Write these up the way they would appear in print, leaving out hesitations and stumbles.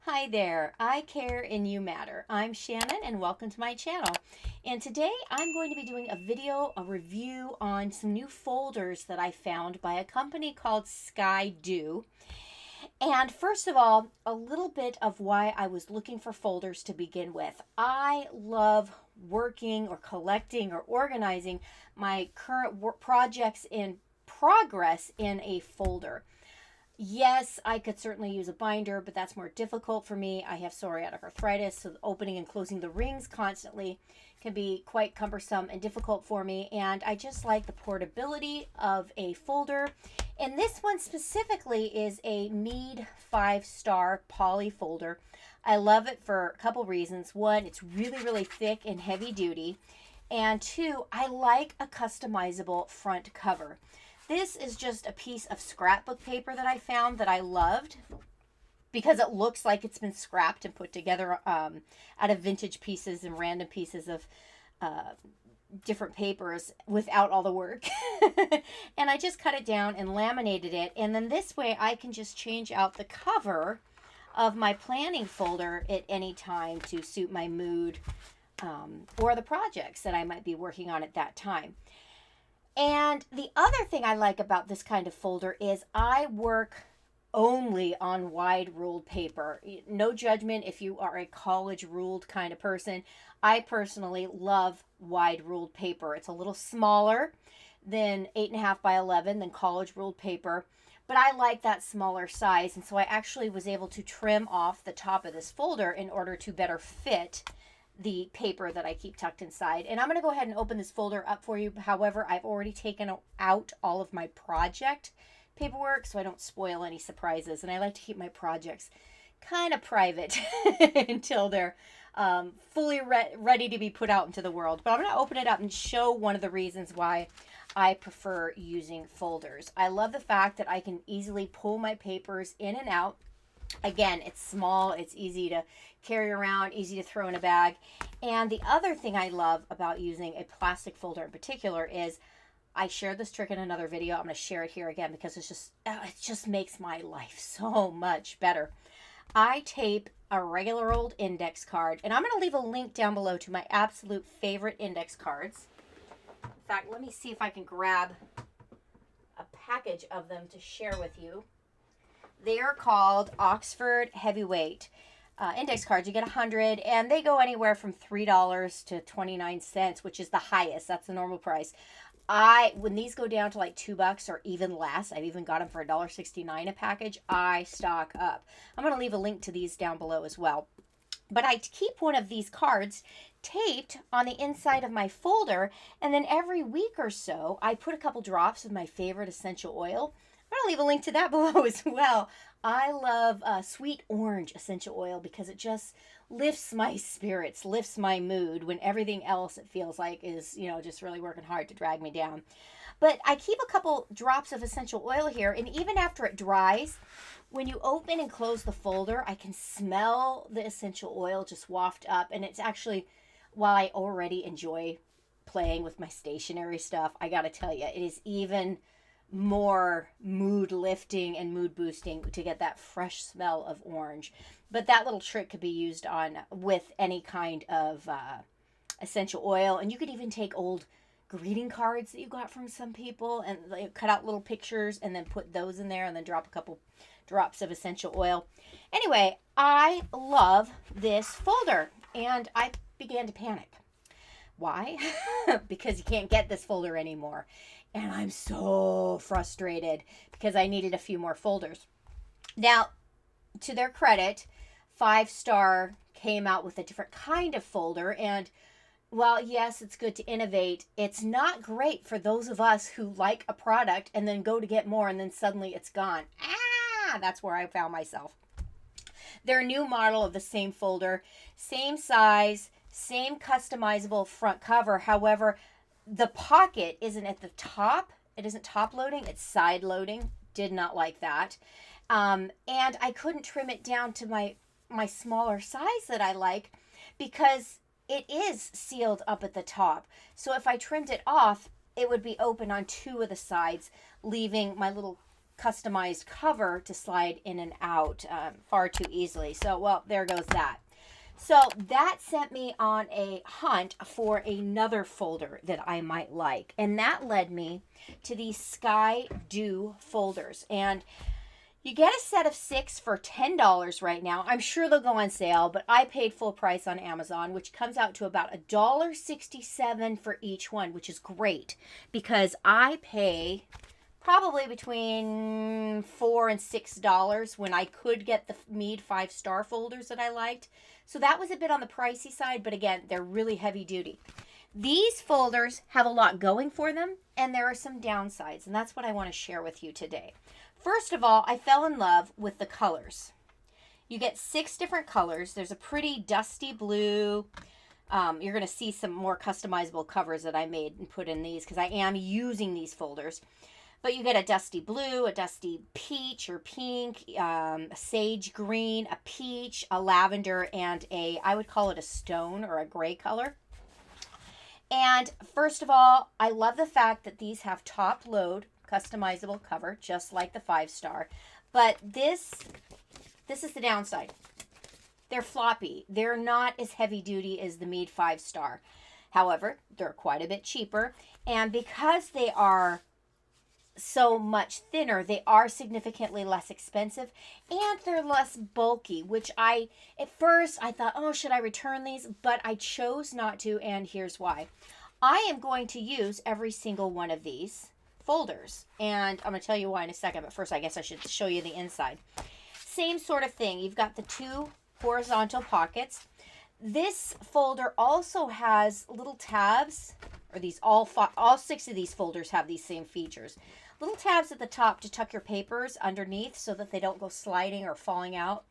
Hi there, I care and you matter. I'm Shannon and welcome to my channel. And today I'm going to be doing a review on some new folders that I found by a company called SKYDUE. And first of all, a little bit of why I was looking for folders to begin with. I love working or collecting or organizing my current projects in progress in a folder. Yes, I could certainly use a binder, but that's more difficult for me. I have psoriatic arthritis, so opening and closing the rings constantly can be quite cumbersome and difficult for me. And I just like the portability of a folder. And this one specifically is a Mead 5-star poly folder. I love it for a couple reasons. One, it's really, really thick and heavy duty. And two, I like a customizable front cover. This is just a piece of scrapbook paper that I found that I loved because it looks like it's been scrapped and put together out of vintage pieces and random pieces of different papers without all the work. And I just cut it down and laminated it. And then this way I can just change out the cover of my planning folder at any time to suit my mood or the projects that I might be working on at that time. And the other thing I like about this kind of folder is I work only on wide ruled paper. No judgment if you are a college ruled kind of person. I personally love wide ruled paper. It's a little smaller than 8.5 by 11 than college ruled paper, but I like that smaller size. And so I actually was able to trim off the top of this folder in order to better fit the paper that I keep tucked inside. And I'm going to go ahead and open this folder up for you. However, I've already taken out all of my project paperwork so I don't spoil any surprises. And I like to keep my projects kind of private until they're fully ready to be put out into the world. But I'm going to open it up and show one of the reasons why I prefer using folders. I love the fact that I can easily pull my papers in and out. Again, it's small, it's easy to carry around, easy to throw in a bag. And the other thing I love about using a plastic folder in particular is I shared this trick in another video. I'm going to share it here again because it just makes my life so much better. I tape a regular old index card, and I'm going to leave a link down below to my absolute favorite index cards. In fact, let me see if I can grab a package of them to share with you. They are called Oxford Heavyweight index cards. You get 100, and they go anywhere from $3 to 29 cents, which is the highest. That's the normal price. When these go down to like $2 or even less, I've even got them for $1.69 a package, I stock up. I'm going to leave a link to these down below as well. But I keep one of these cards taped on the inside of my folder, and then every week or so, I put a couple drops of my favorite essential oil. I'm going to leave a link to that below as well. I love sweet orange essential oil because it just lifts my spirits, lifts my mood when everything else it feels like is, just really working hard to drag me down. But I keep a couple drops of essential oil here, and even after it dries, when you open and close the folder, I can smell the essential oil just waft up. And it's actually, while I already enjoy playing with my stationery stuff, I got to tell you, it is even more mood lifting and mood boosting to get that fresh smell of orange. But that little trick could be used on with any kind of essential oil. And you could even take old greeting cards that you got from some people and cut out little pictures and then put those in there and then drop a couple drops of essential oil. Anyway, I love this folder and I began to panic. Why? Because you can't get this folder anymore. And I'm so frustrated because I needed a few more folders. Now, to their credit, 5-Star came out with a different kind of folder. And while, yes, it's good to innovate, it's not great for those of us who like a product and then go to get more and then suddenly it's gone. That's where I found myself. Their new model of the same folder, same size, same customizable front cover. However, the pocket isn't at the top. It isn't top loading. It's side loading. Did not like that. And I couldn't trim it down to my smaller size that I like because it is sealed up at the top. So if I trimmed it off, it would be open on two of the sides, leaving my little customized cover to slide in and out far too easily. So, well, there goes that. So that sent me on a hunt for another folder that I might like. And that led me to these SKYDUE folders. And you get a set of 6 for $10 right now. I'm sure they'll go on sale, but I paid full price on Amazon, which comes out to about $1.67 for each one, which is great because I pay probably between $4 and $6 when I could get the Mead 5-star folders that I liked. So that was a bit on the pricey side, but again, they're really heavy duty. These folders have a lot going for them, and there are some downsides, and that's what I want to share with you today. First of all, I fell in love with the colors. You get 6 different colors. There's a pretty dusty blue. You're going to see some more customizable covers that I made and put in these because I am using these folders. But you get a dusty blue, a dusty peach or pink, a sage green, a peach, a lavender, and I would call it a stone or a gray color. And first of all, I love the fact that these have top load customizable cover, just like the 5-star. But this is the downside. They're floppy. They're not as heavy duty as the Mead 5-star. However, they're quite a bit cheaper. And because they are so much thinner, they are significantly less expensive, and they're less bulky, which at first I thought, oh, should I return these? But I chose not to, and here's why. I am going to use every single one of these folders, and I'm going to tell you why in a second, but first I guess I should show you the inside. Same sort of thing. You've got the 2 horizontal pockets. This folder also has little tabs, or these all 6 of these folders have these same features. Little tabs at the top to tuck your papers underneath so that they don't go sliding or falling out.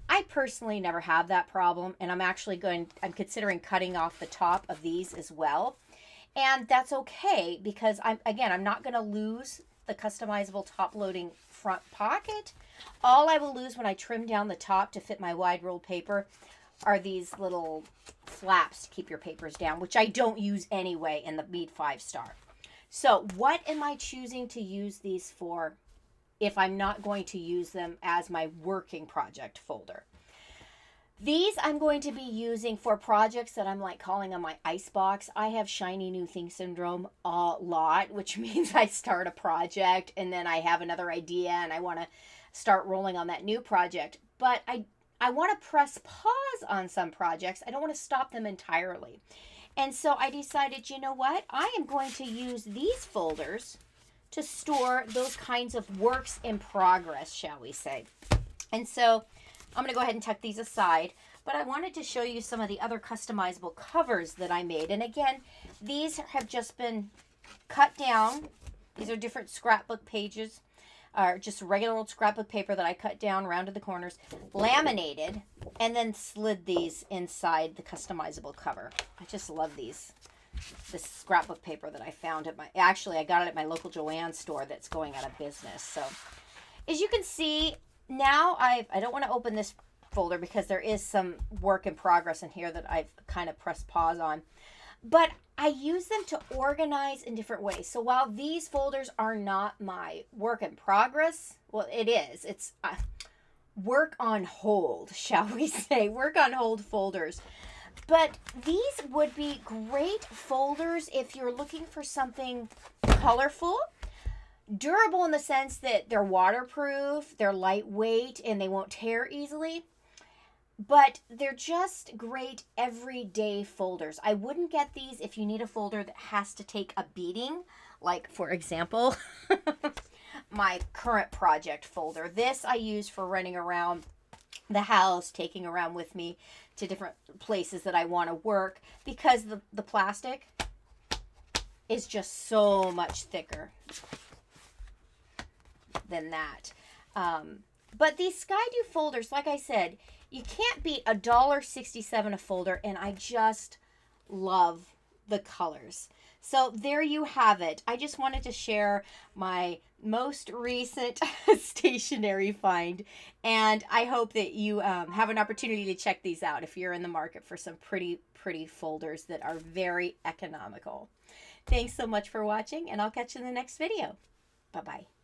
I personally never have that problem, and I'm considering cutting off the top of these as well. And that's okay because I'm not going to lose the customizable top loading front pocket. All I will lose when I trim down the top to fit my wide rolled paper are these little flaps to keep your papers down, which I don't use anyway in the Mead 5-star. So what am I choosing to use these for if I'm not going to use them as my working project folder? These I'm going to be using for projects that I'm like calling on my icebox. I have shiny new thing syndrome a lot, which means I start a project and then I have another idea and I want to start rolling on that new project. But I want to press pause on some projects. I don't want to stop them entirely. And so I decided, you know what? I am going to use these folders to store those kinds of works in progress, shall we say. And so I'm going to go ahead and tuck these aside. But I wanted to show you some of the other customizable covers that I made. And again, these have just been cut down. These are different scrapbook pages, or just regular old scrapbook paper that I cut down, rounded the corners, laminated, and then slid these inside the customizable cover. I just love these. This scrapbook paper that I found at I got it at my local Joann store that's going out of business. So as you can see, now I don't want to open this folder because there is some work in progress in here that I've kind of pressed pause on. But I use them to organize in different ways. So while these folders are not my work in progress, well, it is. It's work on hold, shall we say. Work on hold folders. But these would be great folders if you're looking for something colorful, durable in the sense that they're waterproof, they're lightweight, and they won't tear easily. But they're just great everyday folders. I wouldn't get these if you need a folder that has to take a beating. Like, for example, my current project folder. This I use for running around the house, taking around with me to different places that I want to work. Because the plastic is just so much thicker than that. But these SKYDUE folders, like I said, you can't beat $1.67 a folder, and I just love the colors. So there you have it. I just wanted to share my most recent stationery find, and I hope that you have an opportunity to check these out if you're in the market for some pretty folders that are very economical. Thanks so much for watching, and I'll catch you in the next video. Bye-bye.